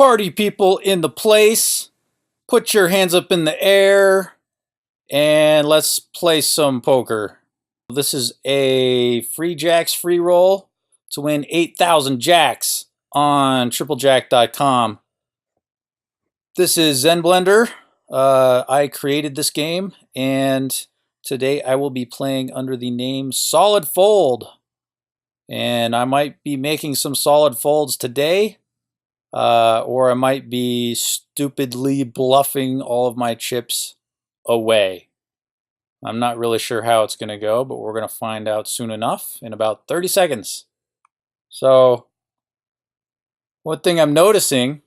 Party people in the place, put your hands up in the air and let's play some poker. This is a free jacks free roll to win 8,000 jacks on Triplejack.com. This is ZenBlender. I created this game, and today I will be playing under the name SolidFold. And I might be making some solid folds today, or I might be stupidly bluffing all of my chips away. I'm not really sure how it's going to go, but we're going to find out soon enough in about 30 seconds. So, one thing I'm noticing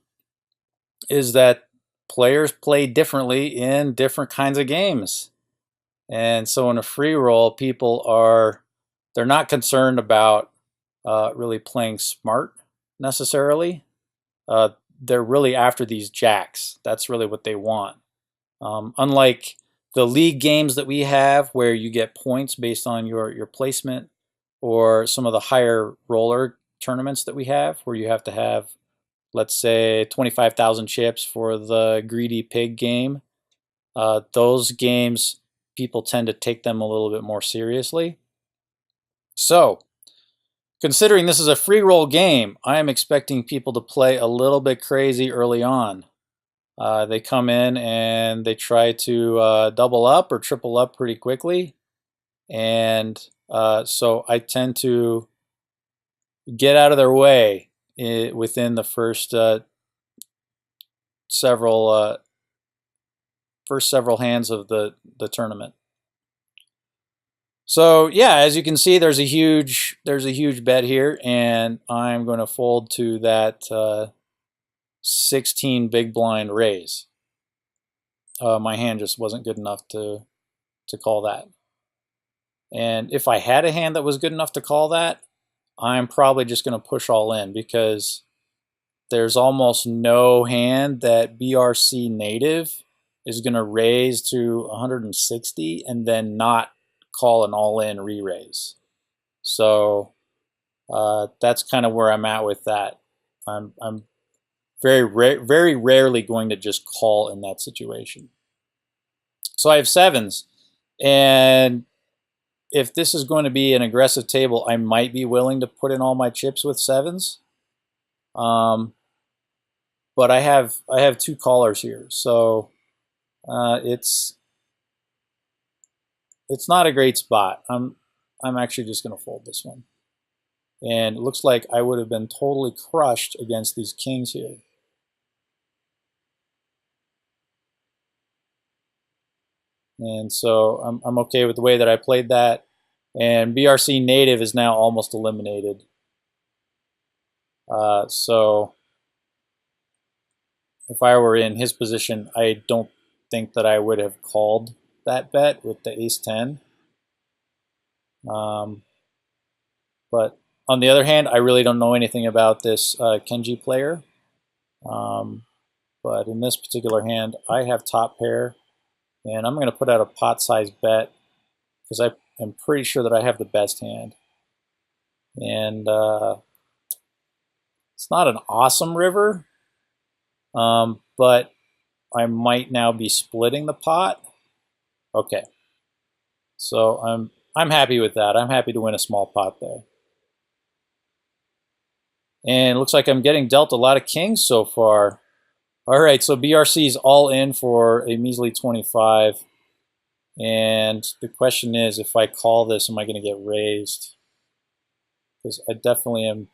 is that players play differently in different kinds of games. And so in a free roll, they're not concerned about really playing smart necessarily. They're really after these jacks. That's really what they want. Unlike the league games that we have where you get points based on your placement, or some of the higher roller tournaments that we have where you have to have, let's say, 25,000 chips for the greedy pig game. Those games, people tend to take them a little bit more seriously. So, considering this is a free roll game, I am expecting people to play a little bit crazy early on. They come in and they try to double up or triple up pretty quickly. And so I tend to get out of their way within the first several hands of the tournament. So yeah, as you can see, there's a huge bet here, and I'm going to fold to that 16 big blind raise. My hand just wasn't good enough to call that. And if I had a hand that was good enough to call that, I'm probably just going to push all in, because there's almost no hand that BRC native is going to raise to 160 and then not call an all-in re-raise. So that's kind of where I'm at with that. I'm very rarely going to just call in that situation. So I have sevens, and if this is going to be an aggressive table, I might be willing to put in all my chips with sevens. But I have two callers here, so it's not a great spot. I'm actually just going to fold this one, and it looks like I would have been totally crushed against these kings here. And so I'm okay with the way that I played that. And BRC native is now almost eliminated. So if I were in his position, I don't think that I would have called that bet with the ace-10. But on the other hand, I really don't know anything about this Kenji player. But in this particular hand, I have top pair. And I'm going to put out a pot-sized bet because I am pretty sure that I have the best hand. And it's not an awesome river, but I might now be splitting the pot. Okay, so I'm happy with that. I'm happy to win a small pot there. And it looks like I'm getting dealt a lot of kings so far. All right, so BRC is all in for a measly 25. And the question is, if I call this, am I going to get raised? Because I definitely am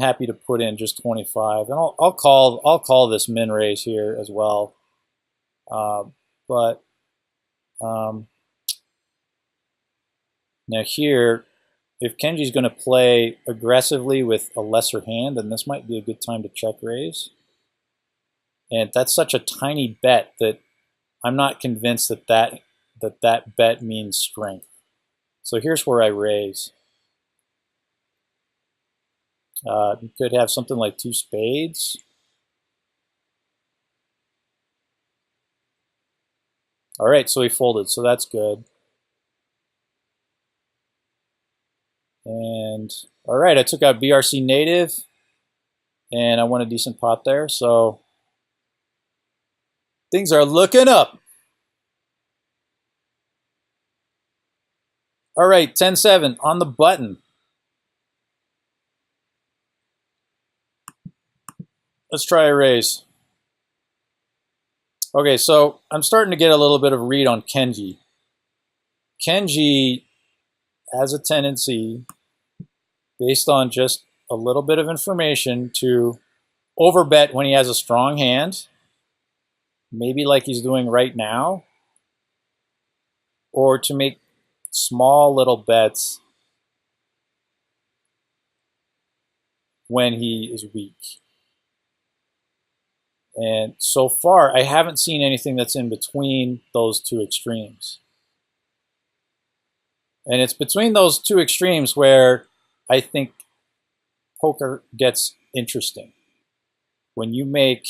happy to put in just 25. And I'll call this min raise here as well. But now here, if Kenji's going to play aggressively with a lesser hand, then this might be a good time to check raise. And that's such a tiny bet that I'm not convinced that bet means strength. So here's where I raise. You could have something like 2 spades. All right, so he folded, so that's good. And all right, I took out BRC native, and I won a decent pot there, so things are looking up. All right, 10-7 on the button. Let's try a raise. Okay, so I'm starting to get a little bit of a read on Kenji. Kenji has a tendency, based on just a little bit of information, to overbet when he has a strong hand, maybe like he's doing right now, or to make small little bets when he is weak. And so far, I haven't seen anything that's in between those two extremes. And it's between those two extremes where I think poker gets interesting. When you make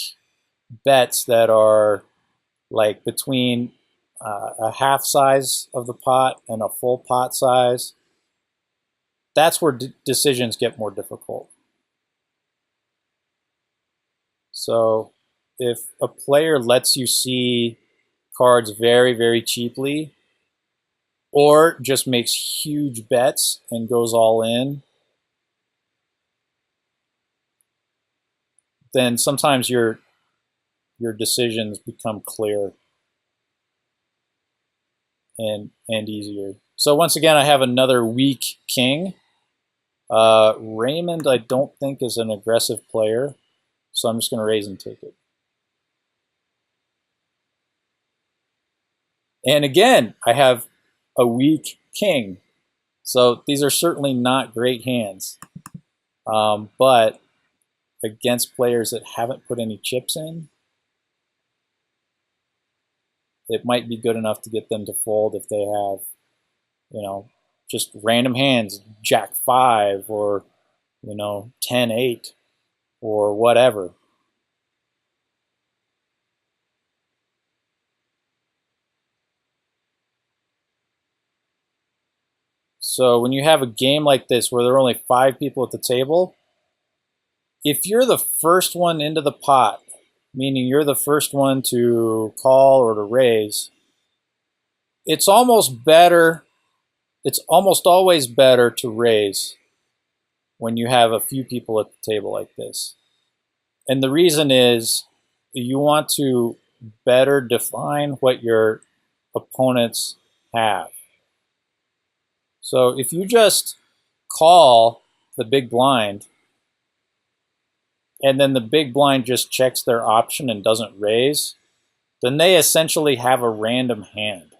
bets that are like between a half size of the pot and a full pot size, that's where decisions get more difficult. So if a player lets you see cards very, very cheaply, or just makes huge bets and goes all in, then sometimes your decisions become clear and easier. So once again, I have another weak king. Raymond, I don't think, is an aggressive player, so I'm just going to raise and take it. And again, I have a weak king. So these are certainly not great hands. But against players that haven't put any chips in, it might be good enough to get them to fold if they have, you know, just random hands, Jack 5 or, you know, 10-8 or whatever. So when you have a game like this where there are only 5 people at the table, if you're the first one into the pot, meaning you're the first one to call or to raise, it's almost better, it's almost always better to raise when you have a few people at the table like this. And the reason is you want to better define what your opponents have. So if you just call the big blind and then the big blind just checks their option and doesn't raise, then they essentially have a random hand.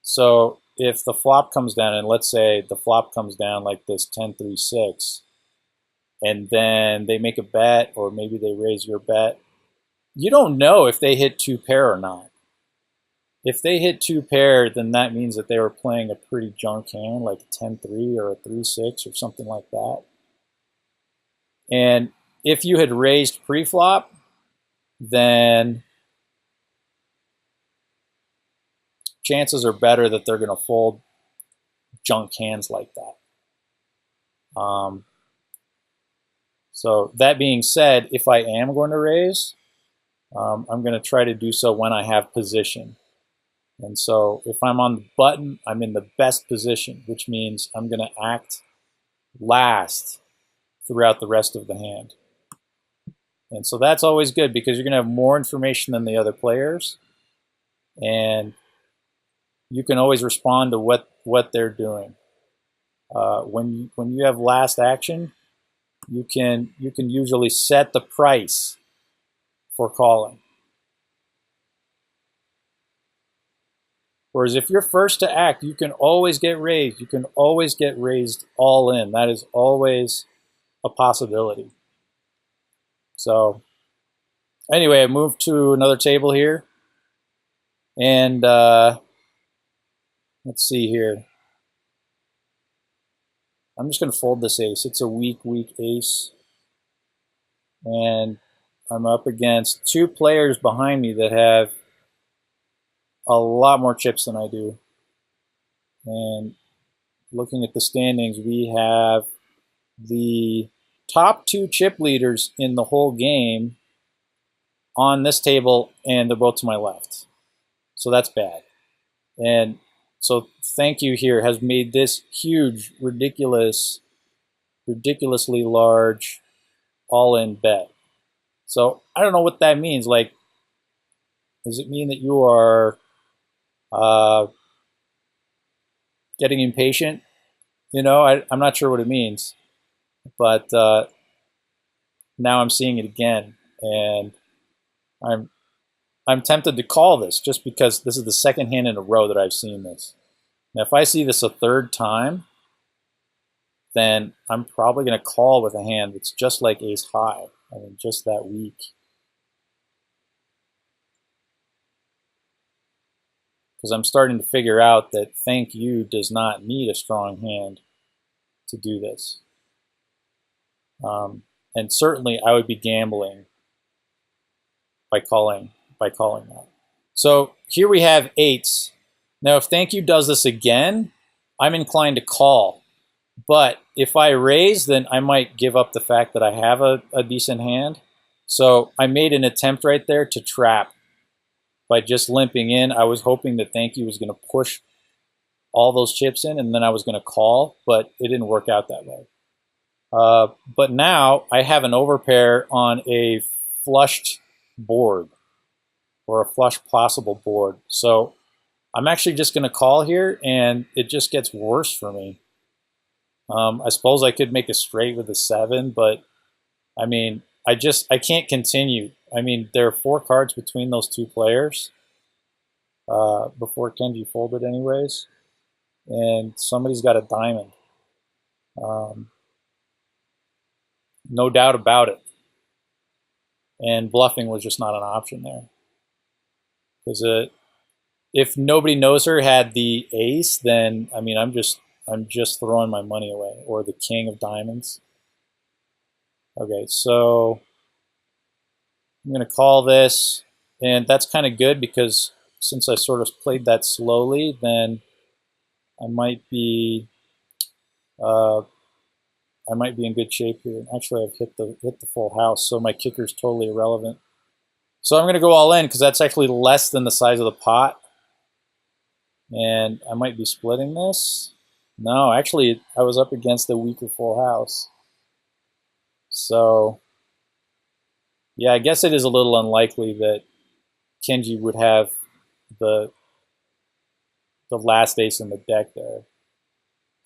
So if the flop comes down, and let's say the flop comes down like this 10-3-6, and then they make a bet, or maybe they raise your bet, you don't know if they hit 2-pair or not. If they hit 2-pair, then that means that they were playing a pretty junk hand, like a 10-3 or a 3-6 or something like that. And if you had raised pre-flop, then chances are better that they're going to fold junk hands like that. So that being said, if I am going to raise, I'm going to try to do so when I have position. And so if I'm on the button, I'm in the best position, which means I'm going to act last throughout the rest of the hand. And so that's always good because you're going to have more information than the other players. And you can always respond to what they're doing. When you have last action, you can usually set the price for calling. Whereas if you're first to act, you can always get raised. You can always get raised all in. That is always a possibility. So anyway, I moved to another table here. And let's see here. I'm just going to fold this ace. It's a weak ace. And I'm up against 2 players behind me that have a lot more chips than I do. And looking at the standings, we have the top 2 chip leaders in the whole game on this table, and they're both to my left. So that's bad. And so Thank You here has made this huge, ridiculously large all-in bet. So I don't know what that means. Like, does it mean that you are getting impatient? You know, I'm not sure what it means. But now I'm seeing it again, and I'm tempted to call this just because this is the second hand in a row that I've seen this. Now, if I see this a third time, then I'm probably going to call with a hand that's just like ace high. I mean, just that weak. Because I'm starting to figure out that Thank You does not need a strong hand to do this. And certainly I would be gambling by calling that. So here we have eights. Now if Thank You does this again, I'm inclined to call. But if I raise, then I might give up the fact that I have a decent hand. So I made an attempt right there to trap by just limping in. I was hoping that Thank You was going to push all those chips in, and then I was going to call, but it didn't work out that way. But now I have an overpair on a flushed board, or a flush possible board. So I'm actually just going to call here, and it just gets worse for me. I suppose I could make a straight with a 7, but I mean, I can't continue. I mean, there are 4 cards between those 2 players before Kenji folded anyways, and somebody's got a diamond. No doubt about it. And bluffing was just not an option there. Because if nobody knows her had the ace, then I mean, I'm just throwing my money away, or the king of diamonds. Okay, so I'm going to call this, and that's kind of good because since I sort of played that slowly, then I might be in good shape here. Actually, I've hit the full house, so my kicker's totally irrelevant. So I'm going to go all in because that's actually less than the size of the pot, and I might be splitting this. No, actually, I was up against a weaker full house. So, yeah, I guess it is a little unlikely that Kenji would have the last ace in the deck there.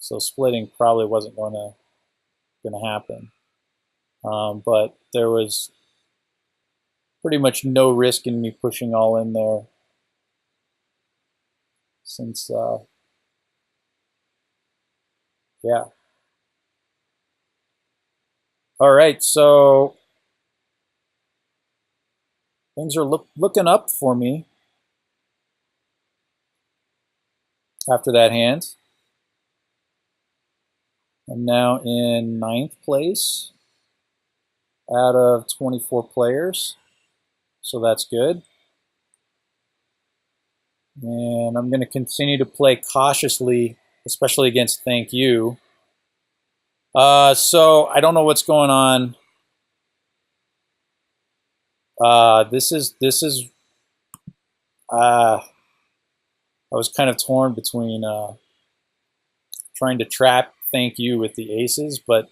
So splitting probably wasn't going to happen. But there was pretty much no risk in me pushing all in there, since yeah. All right, so things are looking up for me after that hand. I'm now in 9th place out of 24 players, so that's good. And I'm going to continue to play cautiously, especially against Thank You. So I don't know what's going on. This is I was kind of torn between trying to trap Thank You with the aces, but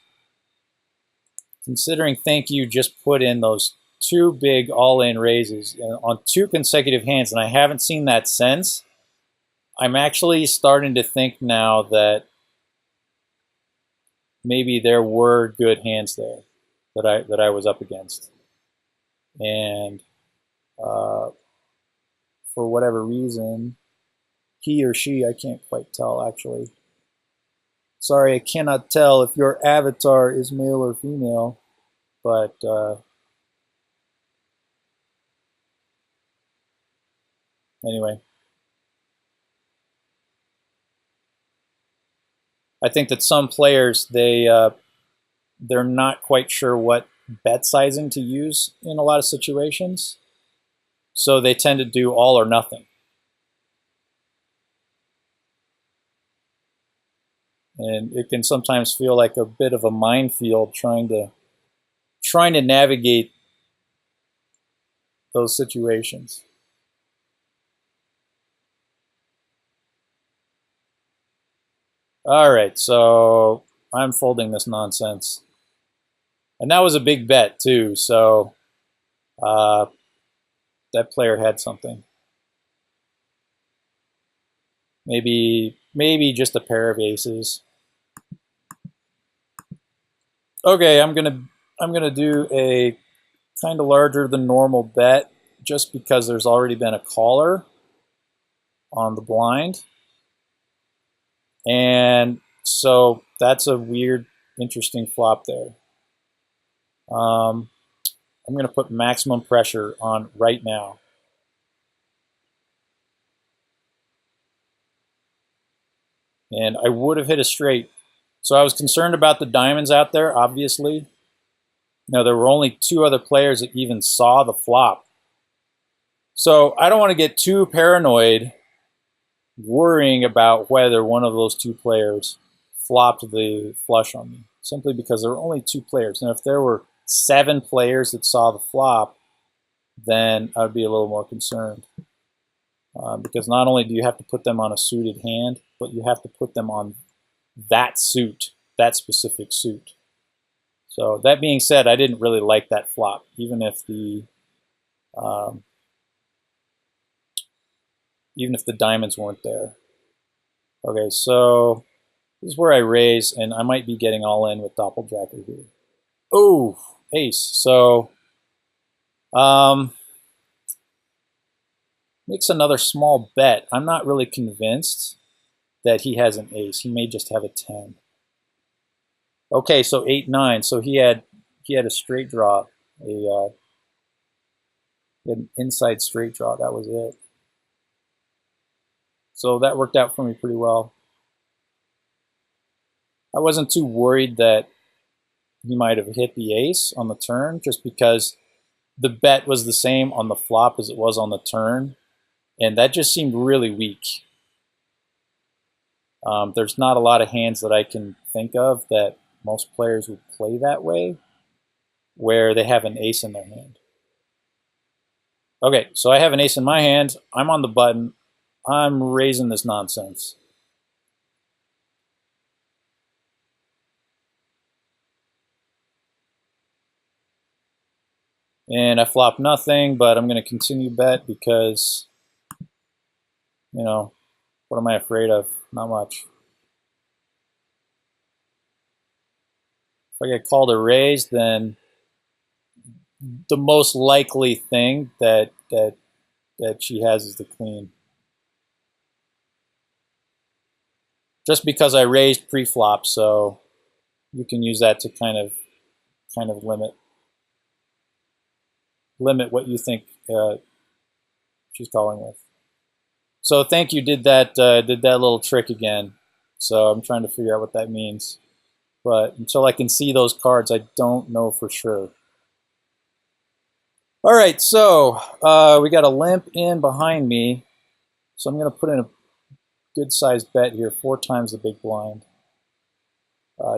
considering Thank You just put in those 2 big all-in raises on 2 consecutive hands, and I haven't seen that since, I'm actually starting to think now that maybe there were good hands there that I was up against, and for whatever reason, he or she, I can't quite tell actually. Sorry, I cannot tell if your avatar is male or female, but anyway. I think that some players, they're not quite sure what bet sizing to use in a lot of situations, so they tend to do all or nothing. And it can sometimes feel like a bit of a minefield trying to trying to navigate those situations. All right, so I'm folding this nonsense. And that was a big bet, too, so that player had something. Maybe just a pair of aces. Okay, I'm gonna do a kind of larger than normal bet just because there's already been a caller on the blind. And so that's a weird, interesting flop there. I'm going to put maximum pressure on right now. And I would have hit a straight. So I was concerned about the diamonds out there, obviously. There were only 2 other players that even saw the flop. So I don't want to get too paranoid worrying about whether one of those 2 players flopped the flush on me, simply because there were only 2 players. Now, if there were 7 players that saw the flop, then I'd be a little more concerned. Because not only do you have to put them on a suited hand, but you have to put them on that suit, that specific suit. So that being said, I didn't really like that flop, even if the diamonds weren't there. Okay, so this is where I raise, and I might be getting all in with Doppeljacker here. Oh, ace. So makes another small bet. I'm not really convinced that he has an ace. He may just have a 10. Okay, so 8-9. So he had a straight draw, he had an inside straight draw. That was it. So that worked out for me pretty well. I wasn't too worried that he might have hit the ace on the turn, just because the bet was the same on the flop as it was on the turn, and that just seemed really weak. There's not a lot of hands that I can think of that most players would play that way, where they have an ace in their hand. Okay, so I have an ace in my hand. I'm on the button. I'm raising this nonsense. And I flop nothing, but I'm going to continue bet because, what am I afraid of? Not much. If I get called a raise, then the most likely thing that she has is the queen. Just because I raised pre-flop, so you can use that to kind of limit what you think she's calling with. So thank you did that little trick again. So I'm trying to figure out what that means. But until I can see those cards, I don't know for sure. All right, so we got a limp in behind me. So I'm going to put in a good-sized bet here, 4 times the big blind.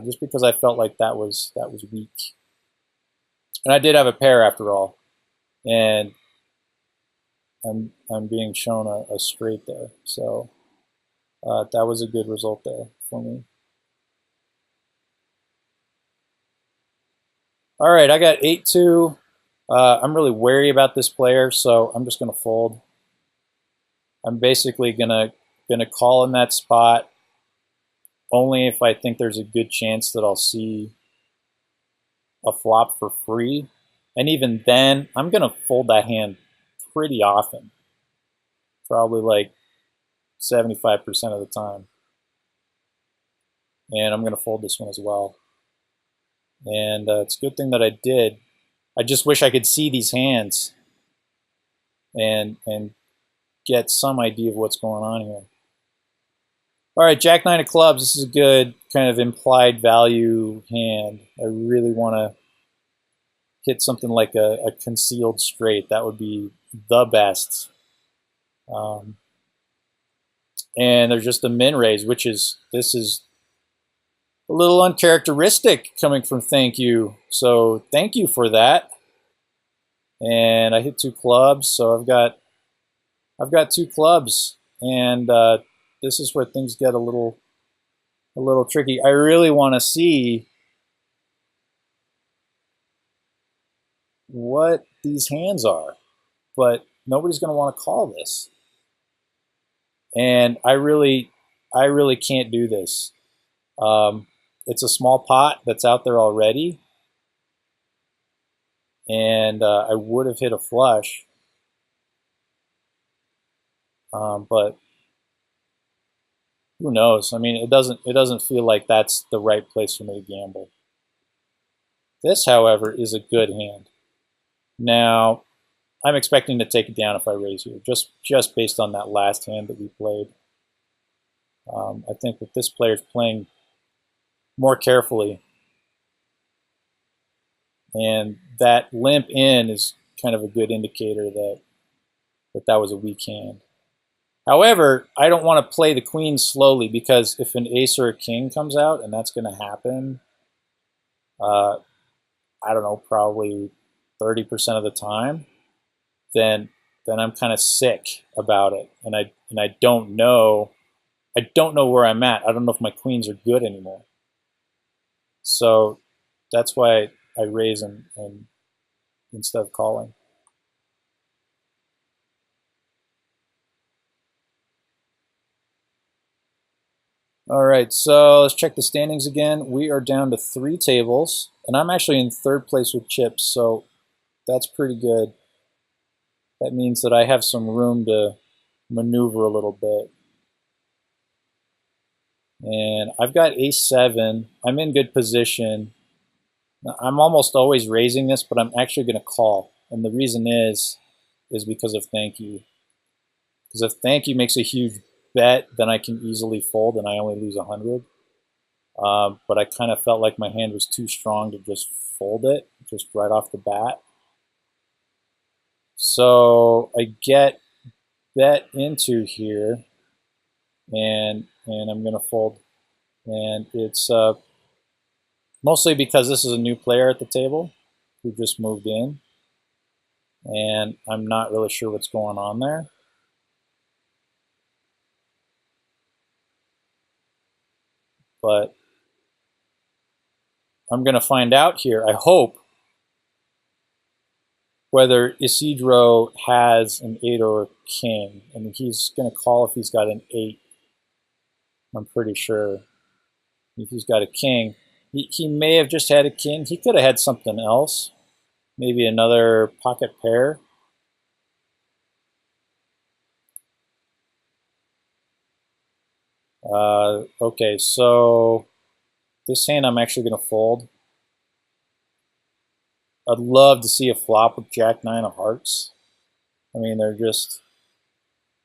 Just because I felt like that was weak. And I did have a pair after all. And I'm being shown a straight there. So that was a good result there for me. All right, I got 8-2. I'm really wary about this player, so I'm just going to fold. I'm basically gonna call in that spot only if I think there's a good chance that I'll see a flop for free. And even then, I'm going to fold that hand pretty often. Probably like 75% of the time. And I'm going to fold this one as well. And it's a good thing that I did. I just wish I could see these hands and get some idea of what's going on here. All right, Jack 9 of clubs. This is a good kind of implied value hand. I really want to hit something like a concealed straight. That would be the best. And there's just a min raise, this is A little uncharacteristic coming from Thank You. So thank you for that. And I hit 2 clubs, so I've got 2 clubs, and this is where things get a little tricky. I really want to see what these hands are, but nobody's going to want to call this. And I really can't do this. It's a small pot that's out there already, and I would have hit a flush, but who knows? I mean, it doesn't feel like that's the right place for me to gamble. This, however, is a good hand. Now, I'm expecting to take it down if I raise here, just based on that last hand that we played. I think that this player is playing more carefully, and that limp in is kind of a good indicator that was a weak hand. However, I don't want to play the queen slowly, because if an ace or a king comes out, and that's going to happen, I don't know, probably 30% of the time, then I'm kind of sick about it, and I don't know where I'm at. I don't know if my queens are good anymore. So that's why I raise and instead of calling. All right, so let's check the standings again. We are down to 3 tables, and I'm actually in 3rd place with chips, so that's pretty good. That means that I have some room to maneuver a little bit. And I've got ace-7. I'm in good position. I'm almost always raising this, but I'm actually going to call. And the reason is because of Thank You. Because if Thank You makes a huge bet, then I can easily fold, and I only lose 100. But I kind of felt like my hand was too strong to just fold it, just right off the bat. So I get bet into here, and I'm going to fold. And it's mostly because this is a new player at the table who just moved in, and I'm not really sure what's going on there. But I'm going to find out here, I hope, whether Isidro has an 8 or a king. I mean, he's going to call if he's got an 8. I'm pretty sure. If he's got a king. He may have just had a king. He could have had something else. Maybe another pocket pair. Okay, so this hand I'm actually going to fold. I'd love to see a flop with Jack-9 of hearts. I mean, there are just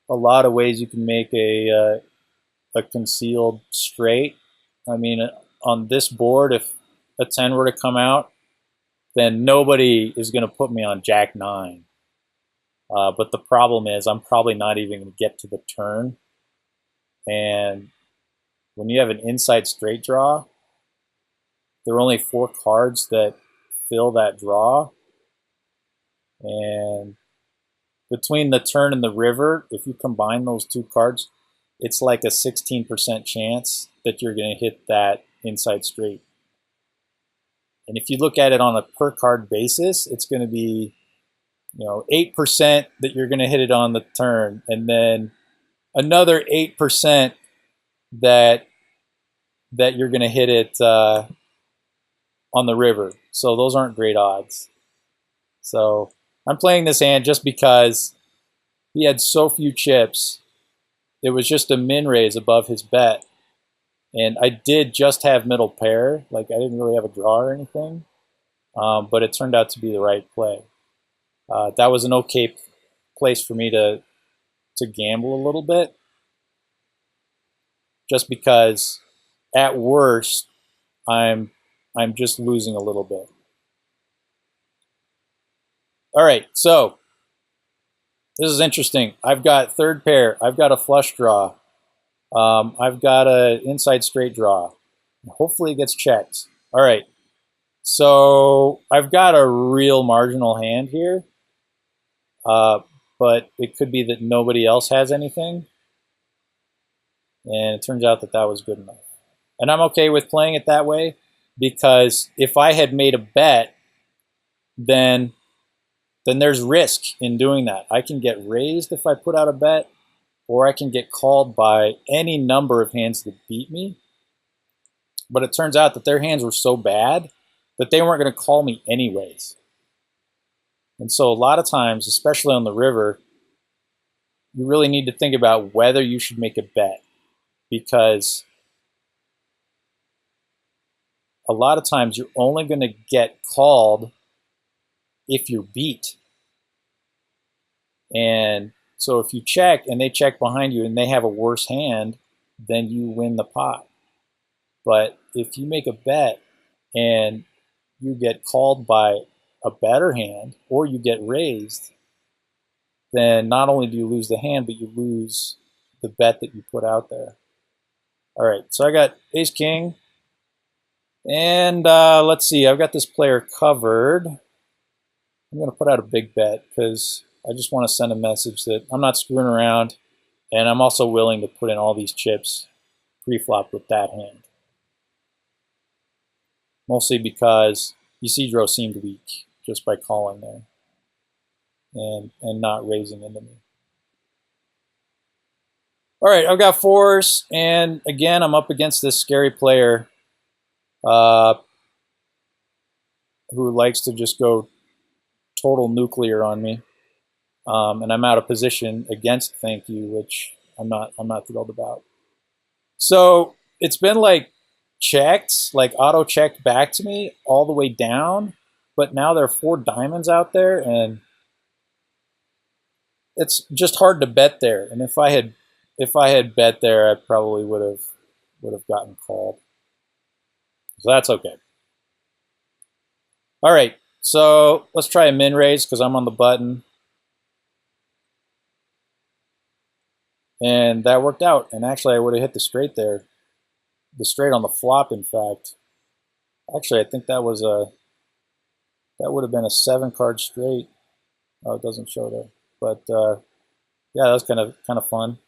a lot of ways you can make a concealed straight. I mean, on this board, if a 10 were to come out, then nobody is going to put me on Jack-9. But the problem is I'm probably not even going to get to the turn. And when you have an inside straight draw, there are only 4 cards that fill that draw. And between the turn and the river, if you combine those 2 cards, it's like a 16% chance that you're going to hit that inside straight. And if you look at it on a per card basis, it's going to be, 8% that you're going to hit it on the turn, and then another 8% that you're going to hit it on the river. So those aren't great odds. So I'm playing this hand just because he had so few chips. It was just a min raise above his bet. And I did just have middle pair. Like, I didn't really have a draw or anything. But it turned out to be the right play. That was an okay place for me to gamble a little bit. Just because, at worst, I'm just losing a little bit. All right, so this is interesting. I've got 3rd pair. I've got a flush draw. I've got an inside straight draw. Hopefully it gets checked. All right. So I've got a real marginal hand here, but it could be that nobody else has anything. And it turns out that that was good enough. And I'm okay with playing it that way because if I had made a bet, then there's risk in doing that. I can get raised if I put out a bet, or I can get called by any number of hands that beat me. But it turns out that their hands were so bad that they weren't going to call me anyways. And so a lot of times, especially on the river, you really need to think about whether you should make a bet, because a lot of times you're only going to get called if you're beat. And so if you check and they check behind you and they have a worse hand, then you win the pot. But if you make a bet and you get called by a better hand or you get raised, then not only do you lose the hand, but you lose the bet that you put out there. All right, so I got ace king. And let's see, I've got this player covered. I'm going to put out a big bet because I just want to send a message that I'm not screwing around, and I'm also willing to put in all these chips pre-flop with that hand. Mostly because Isidro seemed weak just by calling there and not raising into me. All right, I've got fours, and again, I'm up against this scary player who likes to just go total nuclear on me. And I'm out of position against thank you, which I'm not thrilled about. So it's been like checked, like auto checked back to me all the way down, but now there are 4 diamonds out there, and it's just hard to bet there. And if I had bet there, I probably would have gotten called. So that's okay. All right, so let's try a min raise because I'm on the button. And that worked out. And actually, I would have hit the straight there. The straight on the flop, in fact. Actually, I think that would have been a 7-card straight. Oh, it doesn't show there. But yeah, that was kind of fun.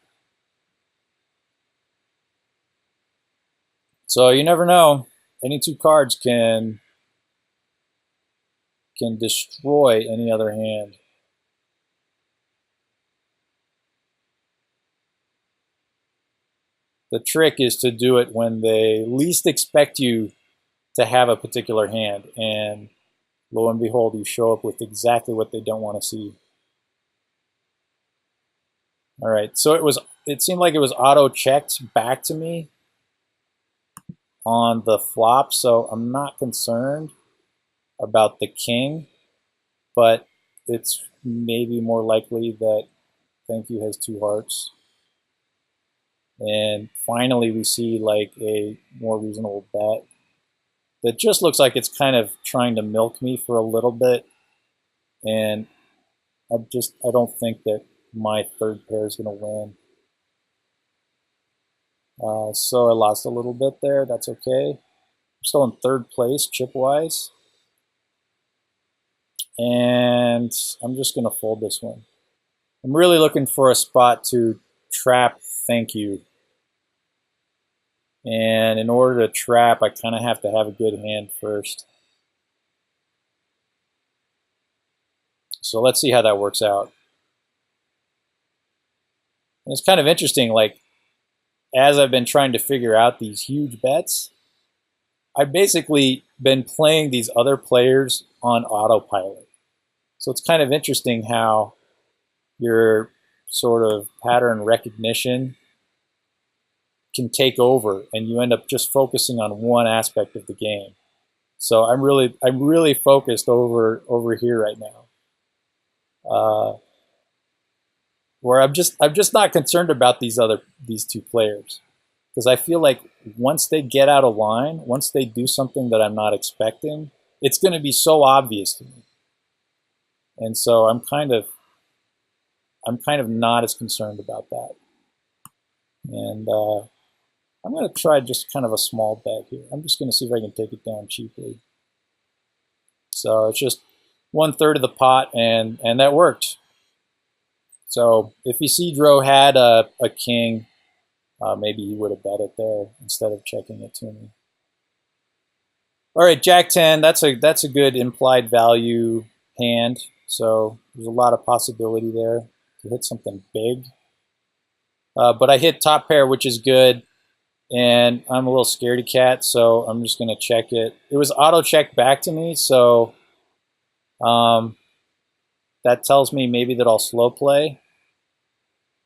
So you never know. Any 2 cards can destroy any other hand. The trick is to do it when they least expect you to have a particular hand, and lo and behold, you show up with exactly what they don't want to see. All right, so it seemed like it was auto checked back to me on the flop, so I'm not concerned about the king, but it's maybe more likely that thank you has 2 hearts. And finally we see like a more reasonable bet that just looks like it's kind of trying to milk me for a little bit, and I don't think that my 3rd pair is going to win. So I lost a little bit there. That's okay. I'm still in 3rd place chip-wise. And I'm just going to fold this one. I'm really looking for a spot to trap thank you. And in order to trap, I kind of have to have a good hand first. So let's see how that works out. And it's kind of interesting, like, as I've been trying to figure out these huge bets, I've basically been playing these other players on autopilot. So it's kind of interesting how your sort of pattern recognition can take over, and you end up just focusing on one aspect of the game. So I'm really focused over here right now, where I'm just not concerned about these 2 players, because I feel like once they get out of line, once they do something that I'm not expecting, it's going to be so obvious to me, and so I'm kind of not as concerned about that. And I'm going to try just kind of a small bet here. I'm just going to see if I can take it down cheaply. So it's just 1/3 of the pot, and that worked. So if Isidro had a king, maybe he would have bet it there instead of checking it to me. All right, Jack 10. That's a good implied value hand. So there's a lot of possibility there to hit something big. But I hit top pair, which is good. And I'm a little scaredy cat, so I'm just going to check it. It was auto-checked back to me, so that tells me maybe that I'll slow play.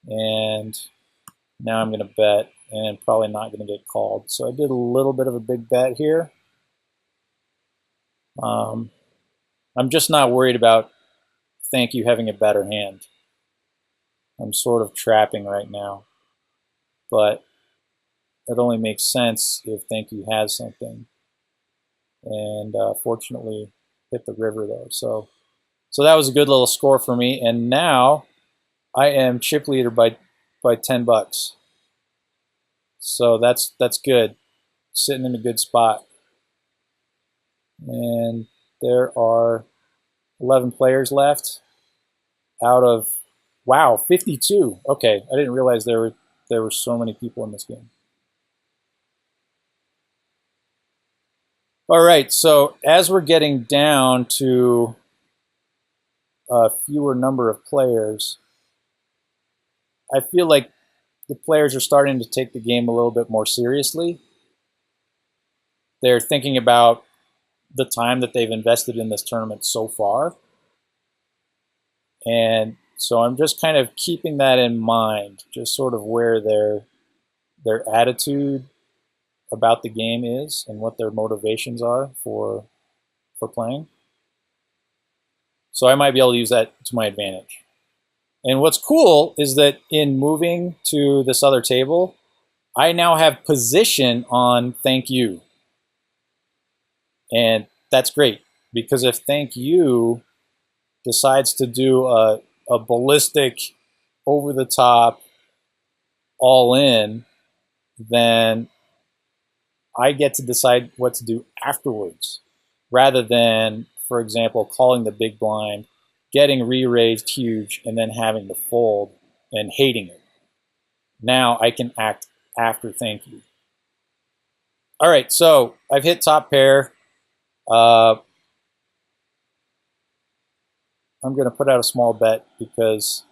And now I'm going to bet, and probably not going to get called. So I did a little bit of a big bet here. I'm just not worried about Thank You having a better hand. I'm sort of trapping right now. But it only makes sense if Thank You has something. And fortunately, hit the river there. So that was a good little score for me. And now I am chip leader by $10. So that's good. Sitting in a good spot. And there are 11 players left out of, wow, 52. Okay, I didn't realize there were so many people in this game. All right, so as we're getting down to a fewer number of players, I feel like the players are starting to take the game a little bit more seriously. They're thinking about the time that they've invested in this tournament so far. And so I'm just kind of keeping that in mind, just sort of where their attitude about the game is and what their motivations are for playing. So I might be able to use that to my advantage. And what's cool is that in moving to this other table, I now have position on Thank You. And that's great, because if Thank You decides to do a ballistic, over-the-top, all-in, then I get to decide what to do afterwards, rather than, for example, calling the big blind, getting re-raised huge, and then having to fold and hating it. Now I can act after Thank You. All right, so I've hit top pair. I'm going to put out a small bet, because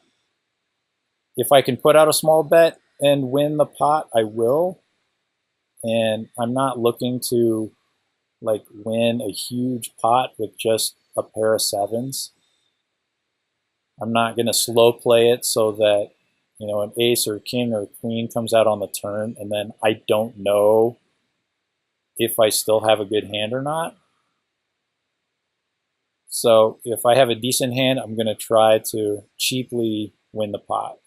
if I can put out a small bet and win the pot, I will. And I'm not looking to like win a huge pot with just a pair of sevens. I'm not going to slow play it so that, you know, an ace or king or queen comes out on the turn and then I don't know if I still have a good hand or not. So if I have a decent hand, I'm going to try to cheaply win the pot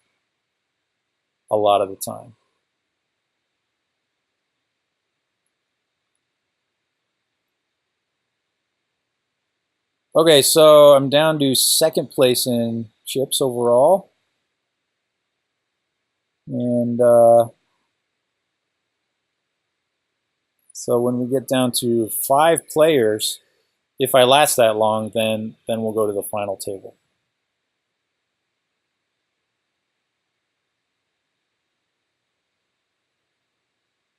a lot of the time. Okay, so I'm down to second place in chips overall. And so when we get down to 5 players, if I last that long, then we'll go to the final table.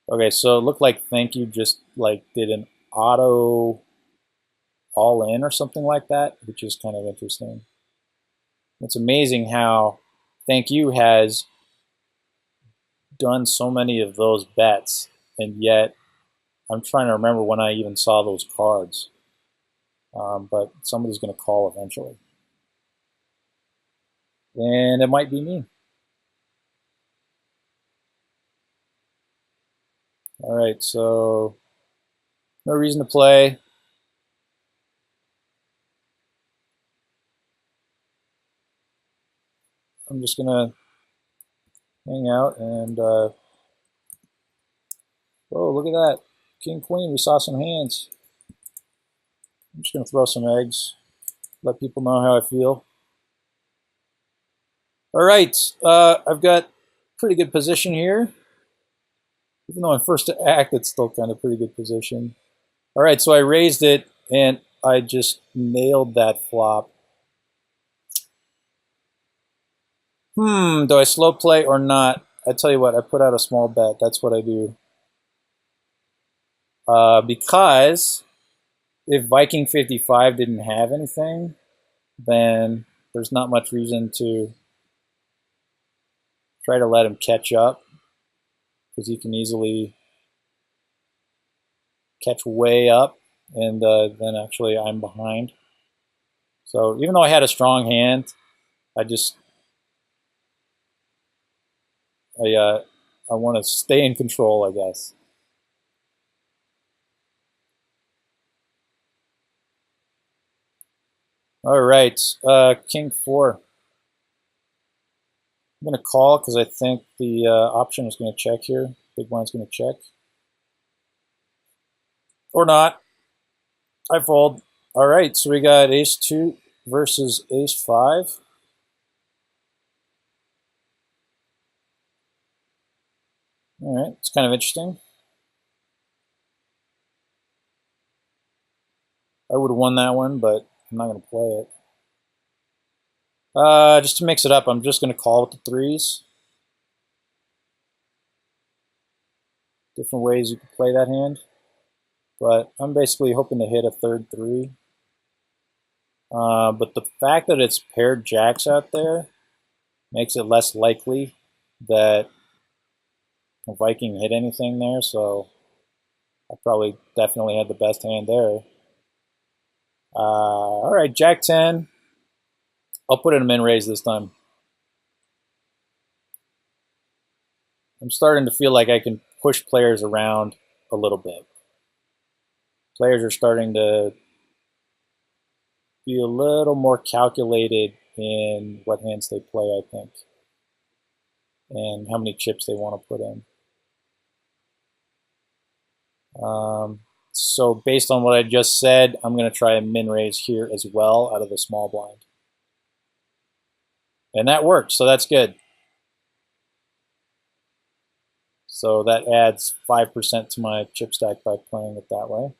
Okay, so it looked like Thank You just like did an auto all in or something like that, which is kind of interesting. It's amazing how Thank You has done so many of those bets, and yet I'm trying to remember when I even saw those cards. But somebody's going to call eventually. And it might be me. All right, so no reason to play. I'm just going to hang out and, oh, look at that. King, queen, we saw some hands. I'm just going to throw some eggs, let people know how I feel. All right, I've got pretty good position here. Even though I'm first to act, it's still kind of pretty good position. All right, so I raised it, and I just nailed that flop. Do I slow play or not? I tell you what, I put out a small bet. That's what I do. Because if Viking 55 didn't have anything, then there's not much reason to try to let him catch up, because he can easily catch way up, and then actually I'm behind. So even though I had a strong hand, I just I want to stay in control, I guess. All right, King 4. I'm going to call because I think the option is going to check here. Big blind's going to check. Or not. I fold. All right, so we got ace 2 versus ace 5. All right, it's kind of interesting. I would have won that one, but I'm not going to play it. Just to mix it up, I'm just going to call with the 3s. Different ways you can play that hand. But I'm basically hoping to hit a third 3. But the fact that it's paired jacks out there makes it less likely that a Viking hit anything there, so I probably definitely had the best hand there. All right, Jack 10. I'll put in a min raise this time. I'm starting to feel like I can push players around a little bit. Players are starting to be a little more calculated in what hands they play, I think, and how many chips they want to put in. So based on what I just said, I'm going to try a min raise here as well out of the small blind. And that worked, so that's good. So that adds 5% to my chip stack by playing it that way.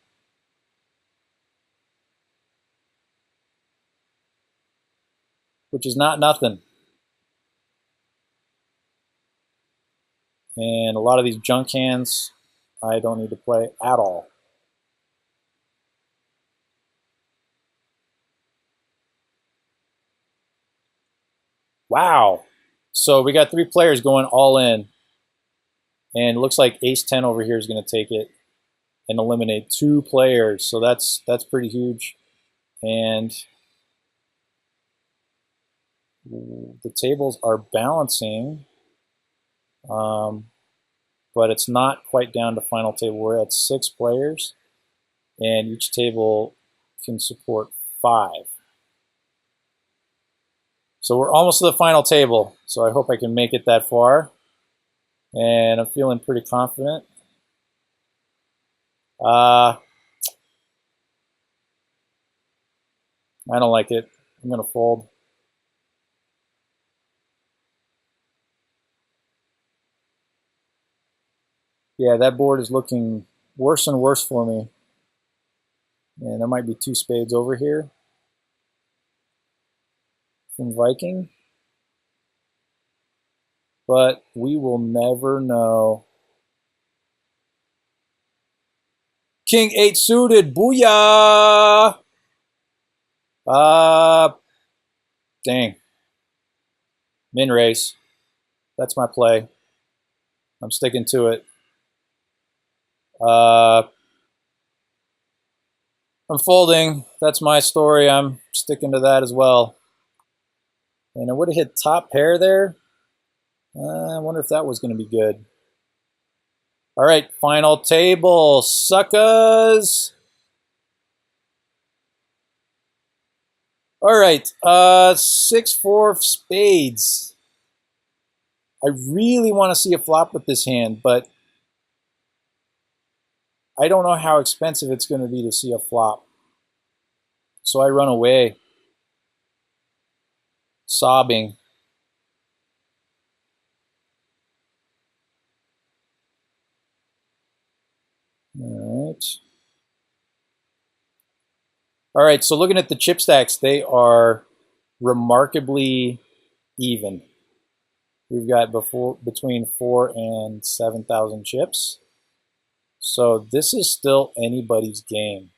Which is not nothing. And a lot of these junk hands, I don't need to play at all. Wow. So we got 3 players going all in. And it looks like ace 10 over here is going to take it and eliminate 2 players. So that's pretty huge. And the tables are balancing. But it's not quite down to final table. We're at 6 players, and each table can support 5. So we're almost to the final table, so I hope I can make it that far. And I'm feeling pretty confident. I don't like it. I'm going to fold. Yeah, that board is looking worse and worse for me. And there might be 2 spades over here from Viking. But we will never know. King 8 suited, booyah! Dang. Min raise. That's my play. I'm sticking to it. I'm folding. That's my story. I'm sticking to that as well. And I would have hit top pair there. I wonder if that was going to be good. All right, final table, suckers. All right, 6-4 spades. I really want to see a flop with this hand, but I don't know how expensive it's going to be to see a flop. So I run away, sobbing. All right. All right, so looking at the chip stacks, they are remarkably even. We've got between 4 and 7,000 chips. So this is still anybody's game.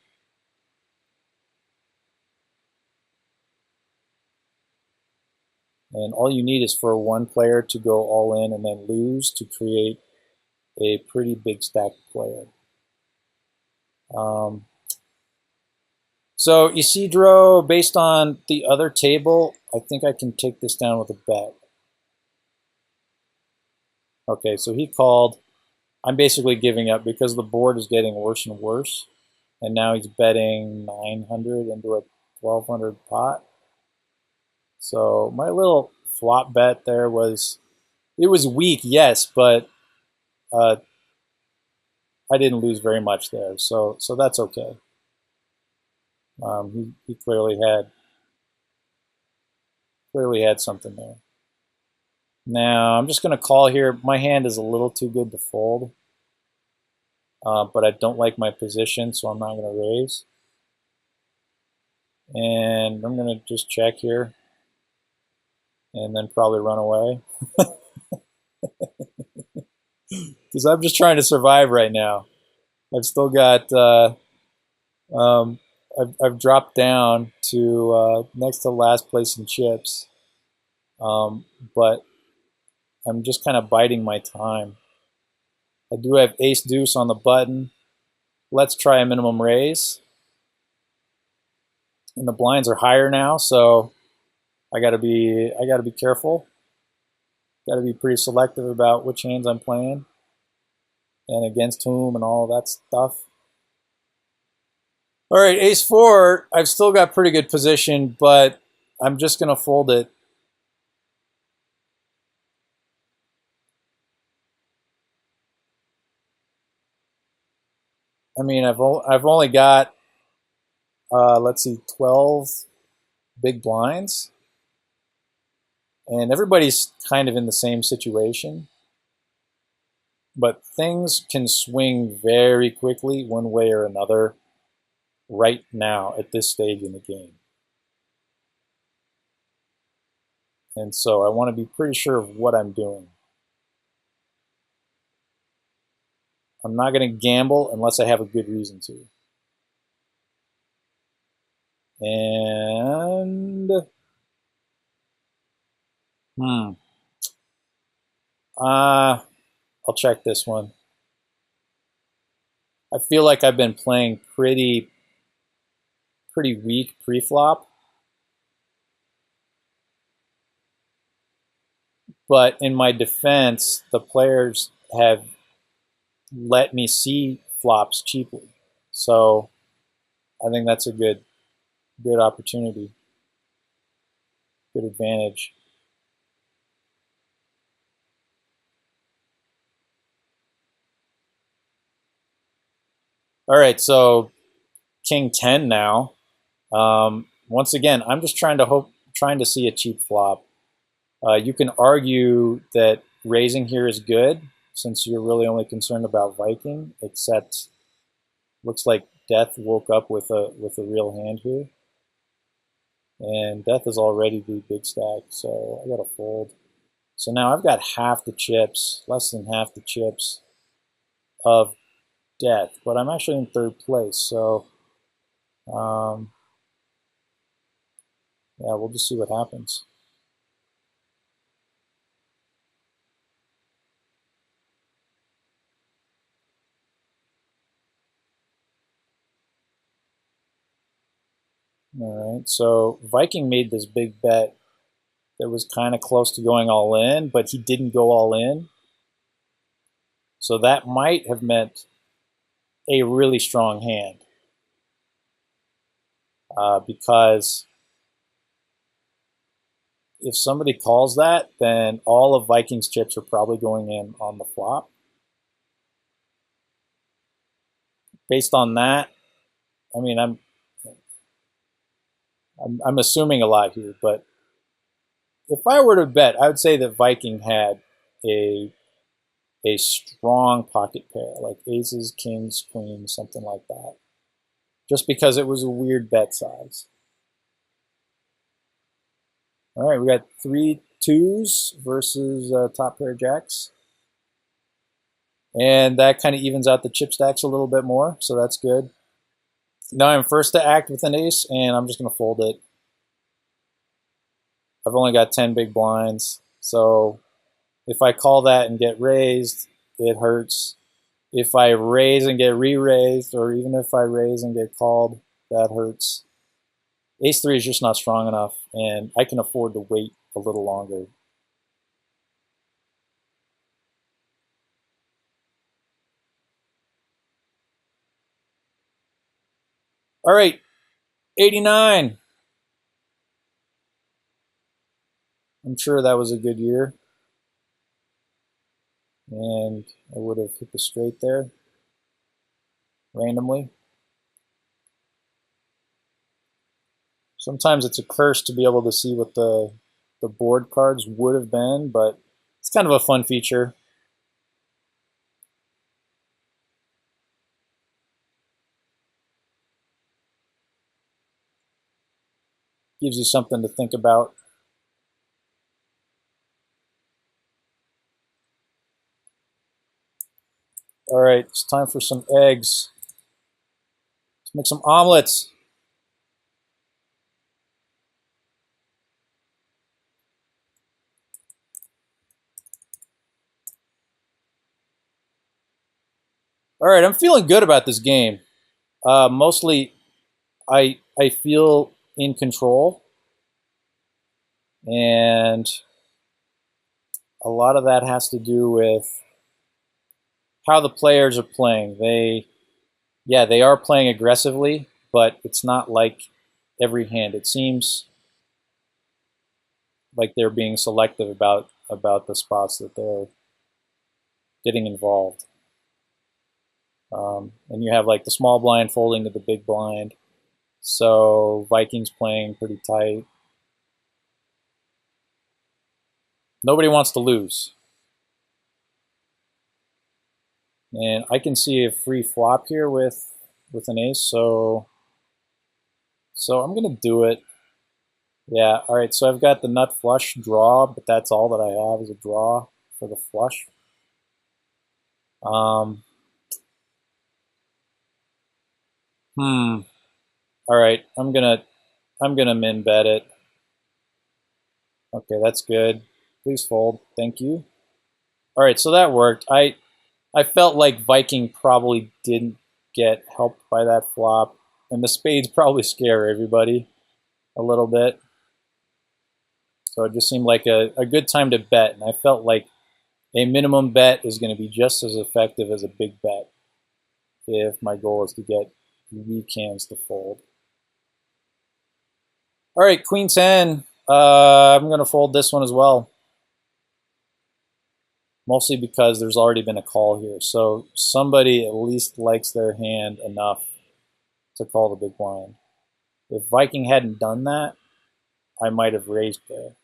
And all you need is for one player to go all in and then lose to create a pretty big stack player. So Isidro, based on the other table, I think I can take this down with a bet. Okay, so he called. I'm basically giving up because the board is getting worse and worse. And now he's betting 900 into a 1,200 pot. So my little flop bet there was, it was weak, yes, but I didn't lose very much there. So that's okay. He clearly had something there. Now I'm just going to call here. My hand is a little too good to fold, but I don't like my position, so I'm not going to raise. And I'm going to just check here and then probably run away. Because I'm just trying to survive right now. I've still got, I've dropped down to next to last place in chips. But I'm just kind of biding my time. I do have ace deuce on the button. Let's try a minimum raise. And the blinds are higher now, so I gotta be careful. Gotta be pretty selective about which hands I'm playing and against whom and all that stuff. All right, ace four. I've still got pretty good position, but I'm just gonna fold it. I mean, I've only got let's see, 12 big blinds, and everybody's kind of in the same situation. But things can swing very quickly one way or another right now at this stage in the game. And so I want to be pretty sure of what I'm doing. I'm not going to gamble unless I have a good reason to. And I'll check this one. I feel like I've been playing pretty weak pre-flop. But in my defense, the players have let me see flops cheaply. So I think that's a good opportunity, good advantage. All right, so King 10 now. Once again, I'm just trying to see a cheap flop. You can argue that raising here is good since you're really only concerned about Viking, except looks like Death woke up with a real hand here. And Death is already the big stack, so I gotta fold. So now I've got half the chips, less than half the chips of Death, but I'm actually in third place, so yeah, we'll just see what happens. All right, so Viking made this big bet that was kind of close to going all in, but he didn't go all in. So that might have meant a really strong hand. Because if somebody calls that, then all of Viking's chips are probably going in on the flop. Based on that, I mean, I'm assuming a lot here, but if I were to bet, I would say that Viking had a a strong pocket pair, like aces, kings, queens, something like that. Just because it was a weird bet size. All right, we got 3 2s versus top pair of jacks. And that kind of evens out the chip stacks a little bit more, so that's good. Now I'm first to act with an ace, and I'm just going to fold it. I've only got 10 big blinds, so if I call that and get raised, it hurts. If I raise and get re-raised, or even if I raise and get called, that hurts. Ace-3 is just not strong enough, and I can afford to wait a little longer. All right, 89. I'm sure that was a good year. And I would have hit the straight there randomly. Sometimes it's a curse to be able to see what the board cards would have been, but it's kind of a fun feature. Gives you something to think about. All right, it's time for some eggs. Let's make some omelets. All right, I'm feeling good about this game. Mostly, I feel in control, and a lot of that has to do with how the players are playing. They are playing aggressively, but it's not like every hand. It seems like they're being selective about the spots that they're getting involved. And you have like the small blind folding to the big blind. So Vikings playing pretty tight. Nobody wants to lose. And I can see a free flop here with an ace, so I'm going to do it. Yeah, all right, so I've got the nut flush draw, but that's all that I have is a draw for the flush. All right, I'm gonna min bet it. Okay, that's good. Please fold. Thank you. All right, so that worked. I felt like Viking probably didn't get helped by that flop, and the spades probably scare everybody a little bit. So it just seemed like a good time to bet, and I felt like a minimum bet is going to be just as effective as a big bet if my goal is to get weak hands to fold. All right, Queen 10. I'm going to fold this one as well. Mostly because there's already been a call here. So somebody at least likes their hand enough to call the big blind. If Viking hadn't done that, I might have raised there.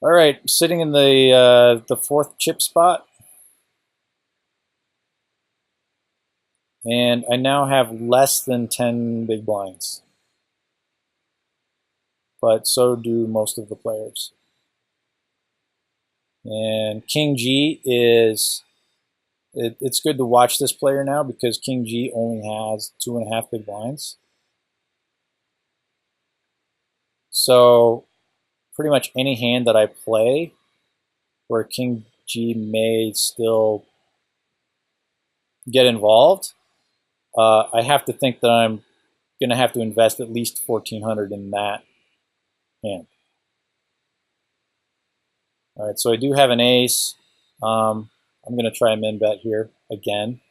All right, sitting in the fourth chip spot. And I now have less than 10 big blinds. But so do most of the players. And King G is, it's good to watch this player now because King G only has 2.5 big blinds. So pretty much any hand that I play where King G may still get involved, I have to think that I'm going to have to invest at least 1,400 in that hand. All right, so I do have an ace. I'm going to try a min bet here again.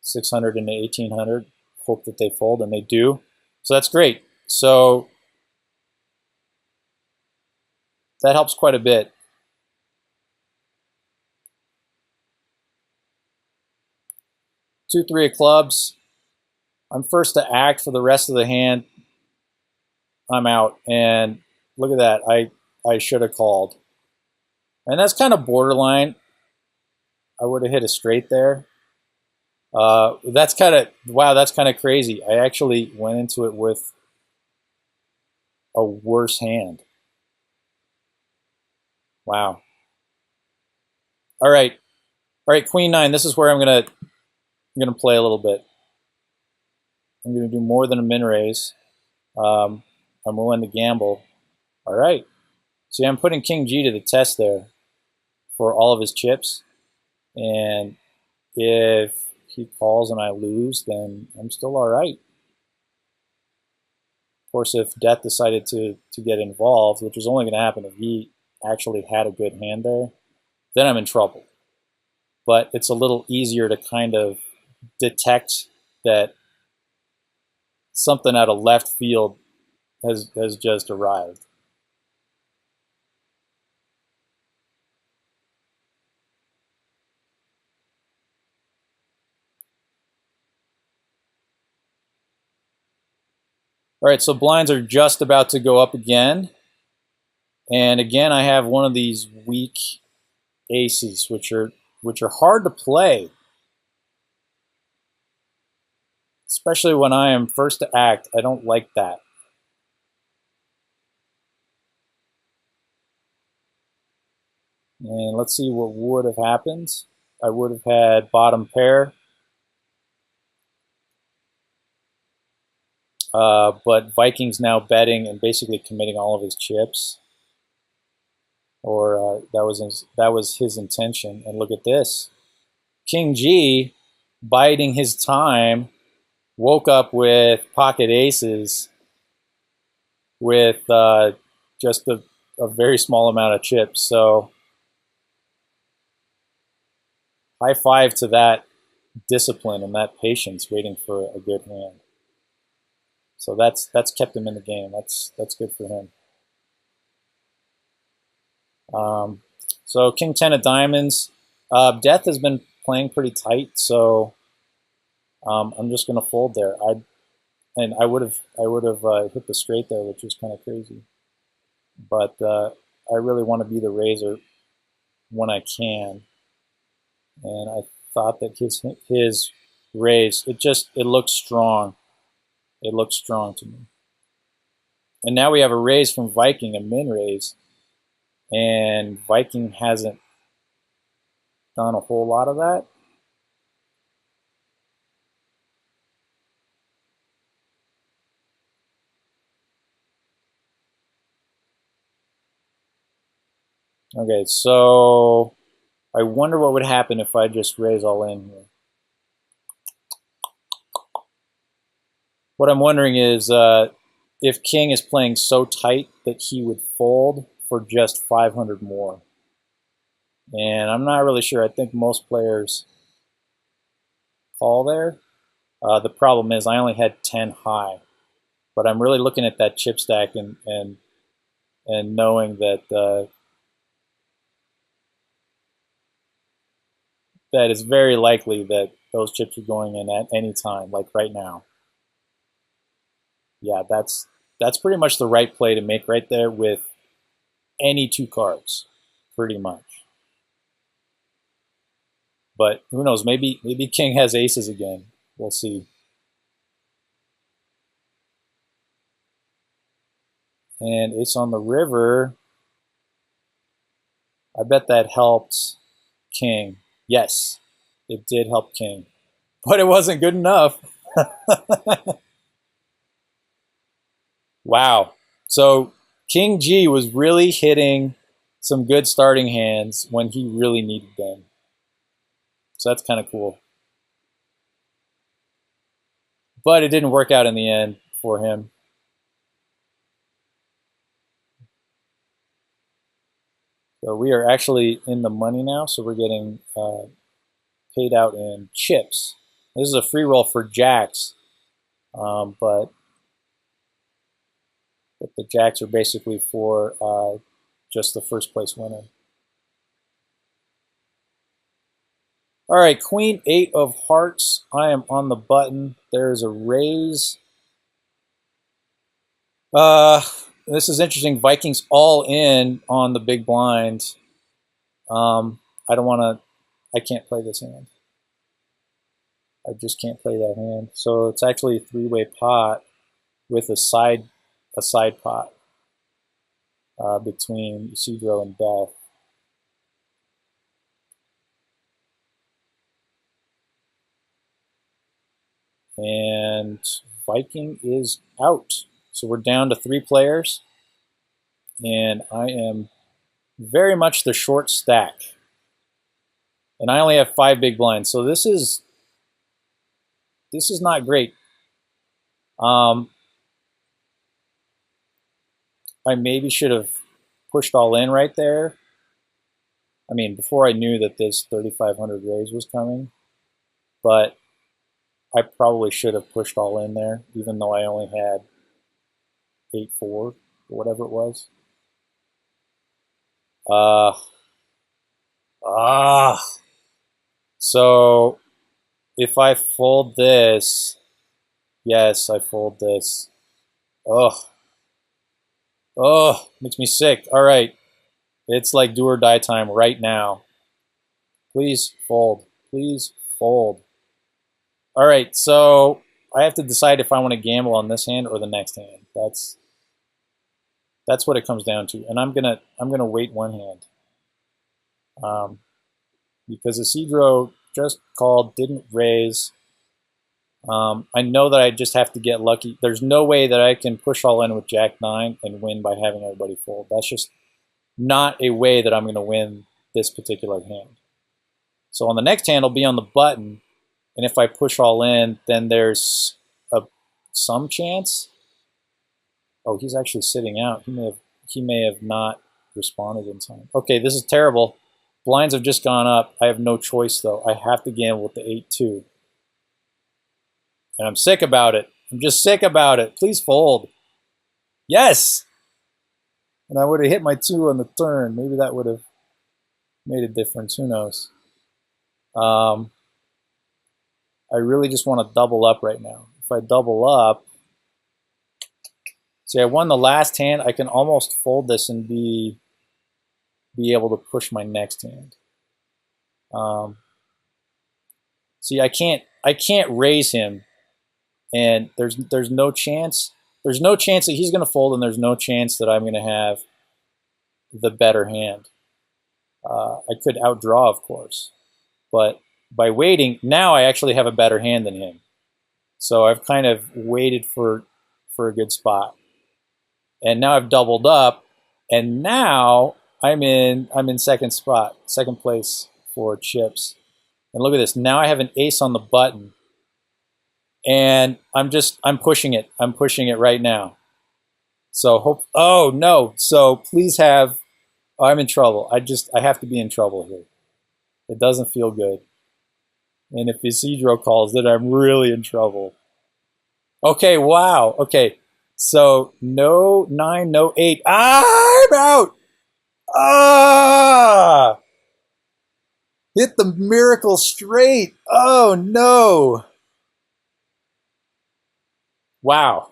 600 into 1,800. Hope that they fold, and they do. So that's great. So that helps quite a bit. Two, three of clubs. I'm first to act for the rest of the hand. I'm out, and look at that. I should have called, and that's kind of borderline. I would have hit a straight there. That's kind of wow. That's kind of crazy. I actually went into it with a worse hand. Wow. All right, all right. Queen 9. This is where I'm gonna play a little bit. I'm gonna do more than a min raise. I'm willing to gamble. All right. See, I'm putting King G to the test there for all of his chips, and if he calls and I lose, then I'm still all right. Of course, if Death decided to get involved, which is only going to happen if he actually had a good hand there, then I'm in trouble. But it's a little easier to kind of detect that something out of left field has just arrived. All right, so blinds are just about to go up again. And again, I have one of these weak aces, which are hard to play, especially when I am first to act. I don't like that. And let's see what would have happened. I would have had bottom pair. But Viking's now betting and basically committing all of his chips. Or that was his intention. And look at this. King G, biding his time, woke up with pocket aces with just a very small amount of chips. So high five to that discipline and that patience waiting for a good hand. So that's kept him in the game. That's good for him. So King 10 of diamonds. Death has been playing pretty tight, so I'm just going to fold there. I would have hit the straight there, which is kind of crazy. But I really want to be the raiser when I can, and I thought that his raise it looked strong. It looked strong to me. And now we have a raise from Viking, a min raise, and Viking hasn't done a whole lot of that. Okay, so I wonder what would happen if I just raise all in here. What I'm wondering is if King is playing so tight that he would fold for just 500 more. And I'm not really sure. I think most players call there. The problem is I only had 10 high. But I'm really looking at that chip stack and knowing that that it's very likely that those chips are going in at any time, like right now. Yeah, that's pretty much the right play to make right there with any two cards, pretty much. But who knows? Maybe King has aces again. We'll see. And ace on the river. I bet that helped King. Yes, it did help King. But it wasn't good enough. Wow. So King G was really hitting some good starting hands when he really needed them. So that's kind of cool. But it didn't work out in the end for him. So we are actually in the money now. So we're getting paid out in chips. This is a free roll for jacks. But the jacks are basically for just the first place winner. All right, Queen 8 of hearts. I am on the button. There's a raise. This is interesting. Vikings all in on the big blind. I don't want to. I can't play this hand. I just can't play that hand. So it's actually a three-way pot with a side pot between Isidro and Death. And Viking is out. So we're down to 3 players. And I am very much the short stack. And I only have 5 big blinds. So this is not great. I maybe should have pushed all in right there. I mean, before I knew that this 3,500 raise was coming. But I probably should have pushed all in there, even though I only had 8-4 or whatever it was. So if I fold this, yes, I fold this. Makes me sick. All right, it's like do or die time right now. Please fold. Please fold. All right, so I have to decide if I want to gamble on this hand or the next hand. That's what it comes down to, and I'm gonna wait one hand, because Isidro just called, didn't raise. I know that I just have to get lucky. There's no way that I can push all in with Jack 9 and win by having everybody fold. That's just not a way that I'm going to win this particular hand. So on the next hand, I'll be on the button, and if I push all in, then there's some chance. Oh, he's actually sitting out. He may have not responded in time. Okay, this is terrible. Blinds have just gone up. I have no choice, though. I have to gamble with the 8-2. And I'm sick about it. I'm just sick about it. Please fold. Yes! And I would have hit my 2 on the turn. Maybe that would have made a difference. Who knows? I really just want to double up right now. If I double up, see, I won the last hand. I can almost fold this and be able to push my next hand. See, I can't raise him, and there's no chance. There's no chance that he's going to fold, and there's no chance that I'm going to have the better hand. I could outdraw, of course, but by waiting, now I actually have a better hand than him. So I've kind of waited for a good spot, and now I've doubled up, and now I'm in second place for chips. And look at this. Now I have an ace on the button, and I'm pushing it. I'm pushing it right now. So oh no. So please have. Oh, I'm in trouble. I have to be in trouble here. It doesn't feel good. And if Isidro calls, then I'm really in trouble. Okay, wow. Okay, so no 9, no 8. I'm out. Hit the miracle straight. Oh no. Wow.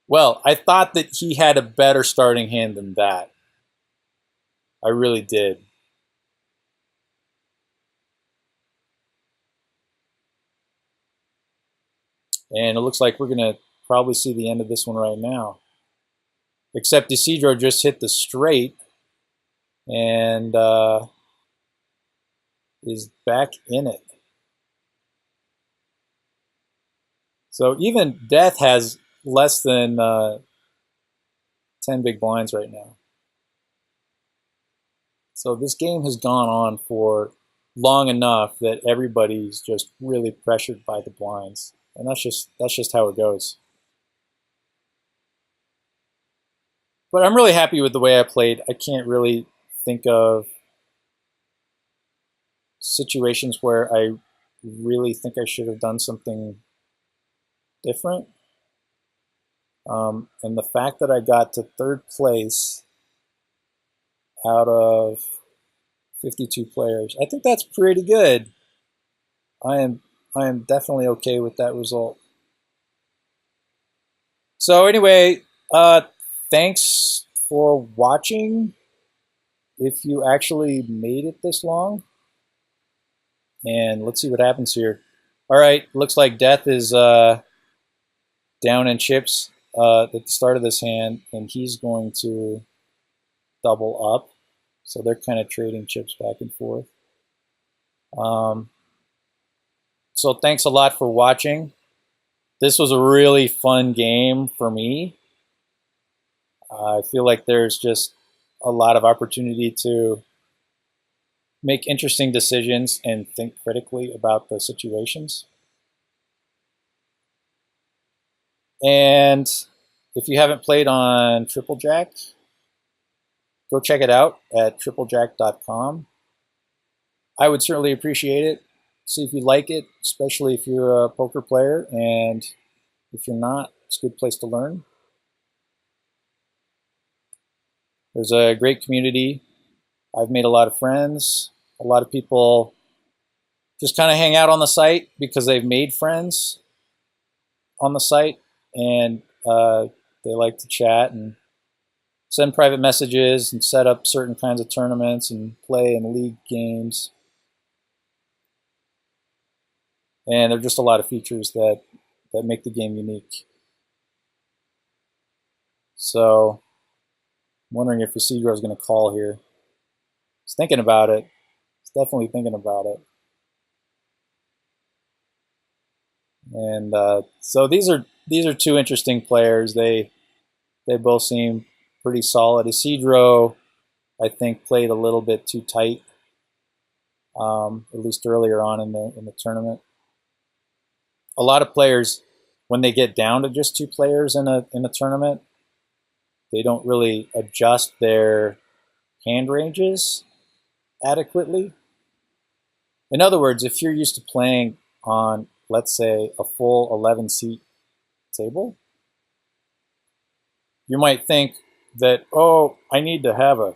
Well, I thought that he had a better starting hand than that. I really did. And it looks like we're going to probably see the end of this one right now. Except Isidro just hit the straight and is back in it. So even Death has less than 10 big blinds right now. So this game has gone on for long enough that everybody's just really pressured by the blinds. And that's just how it goes. But I'm really happy with the way I played. I can't really think of situations where I really think I should have done something different. And the fact that I got to third place out of 52 players. I think that's pretty good. I am definitely okay with that result. So anyway, thanks for watching. If you actually made it this long, and let's see what happens here. All right, looks like Death is down in chips at the start of this hand, and he's going to double up. So they're kind of trading chips back and forth. So thanks a lot for watching. This was a really fun game for me. I feel like there's just a lot of opportunity to make interesting decisions and think critically about the situations. And if you haven't played on Triplejack, go check it out at triplejack.com. I would certainly appreciate it. See if you like it, especially if you're a poker player. And if you're not, it's a good place to learn. There's a great community. I've made a lot of friends. A lot of people just kind of hang out on the site because they've made friends on the site, and they like to chat and send private messages and set up certain kinds of tournaments and play in league games. And there are just a lot of features that make the game unique. So I'm wondering if Isidro is going to call here. He's thinking about it. He's definitely thinking about it. And so these are two interesting players. They both seem pretty solid. Isidro, I think, played a little bit too tight, at least earlier on in the tournament. A lot of players, when they get down to just two players in a tournament, they don't really adjust their hand ranges adequately. In other words, if you're used to playing on, let's say, a full 11-seat table, you might think that, oh, I need to have a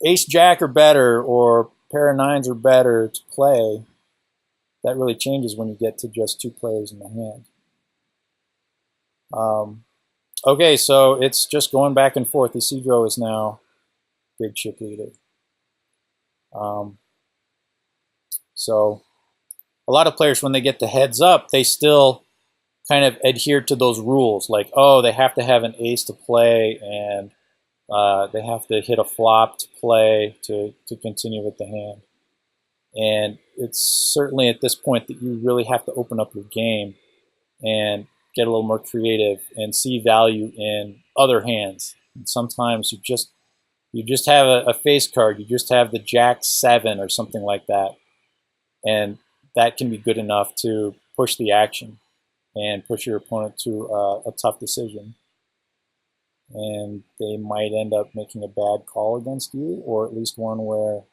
ace-jack or better, or pair of nines or better to play. That really changes when you get to just two players in the hand. Okay, so it's just going back and forth. Isidro is now big chip leader. So a lot of players, when they get the heads up, they still kind of adhere to those rules. Like, oh, they have to have an ace to play, and they have to hit a flop to play to continue with the hand. And it's certainly at this point that you really have to open up your game and get a little more creative and see value in other hands. And sometimes you just have a face card. You just have the Jack-7 or something like that. And that can be good enough to push the action and push your opponent to a tough decision. And they might end up making a bad call against you, or at least one where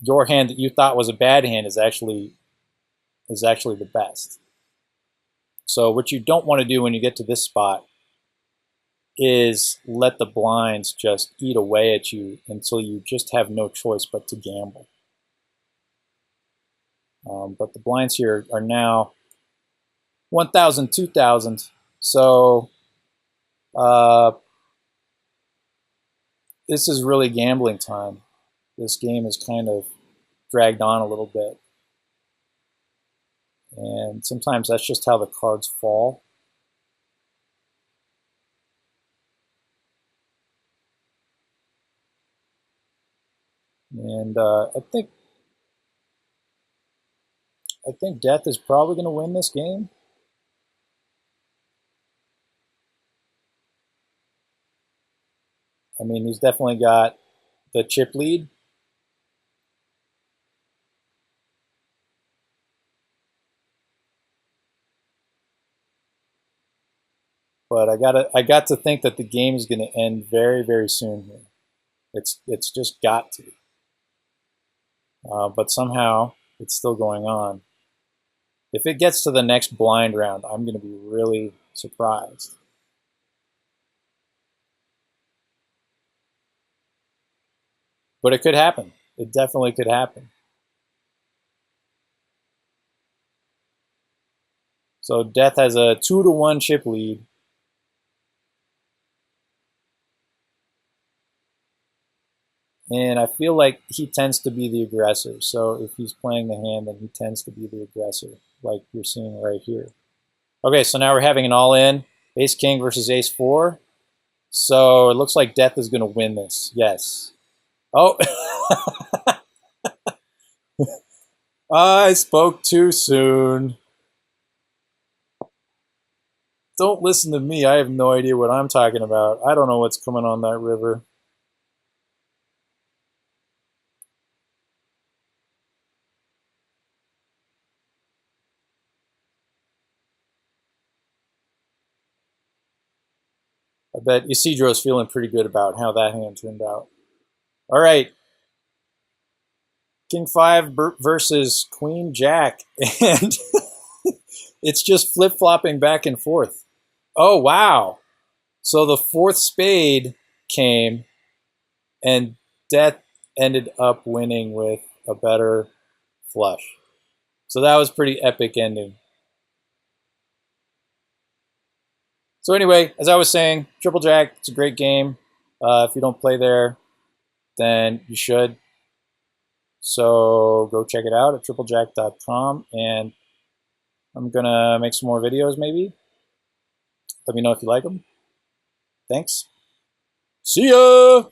your hand that you thought was a bad hand is actually the best. So what you don't want to do when you get to this spot is let the blinds just eat away at you until you just have no choice but to gamble. But the blinds here are now 1,000, 2,000. So this is really gambling time. This game is kind of dragged on a little bit. And sometimes that's just how the cards fall. And I think Death is probably going to win this game. I mean, he's definitely got the chip lead. But I got to think that the game is going to end very, very soon here. It's just got to. But somehow it's still going on. If it gets to the next blind round, I'm going to be really surprised. But it could happen. It definitely could happen. So Death has a 2-1 chip lead. And I feel like he tends to be the aggressor. So if he's playing the hand, then he tends to be the aggressor, like you're seeing right here. Okay, so now we're having an all-in. Ace King versus Ace 4. So it looks like Death is going to win this. Yes. Oh. I spoke too soon. Don't listen to me. I have no idea what I'm talking about. I don't know what's coming on that river. I bet Isidro's feeling pretty good about how that hand turned out. All right. King 5 versus Queen Jack. And it's just flip-flopping back and forth. Oh, wow. So the 4th spade came, and Death ended up winning with a better flush. So that was pretty epic ending. So anyway, as I was saying, Triplejack, it's a great game. If you don't play there, then you should. So go check it out at triplejack.com, and I'm going to make some more videos maybe. Let me know if you like them. Thanks. See ya!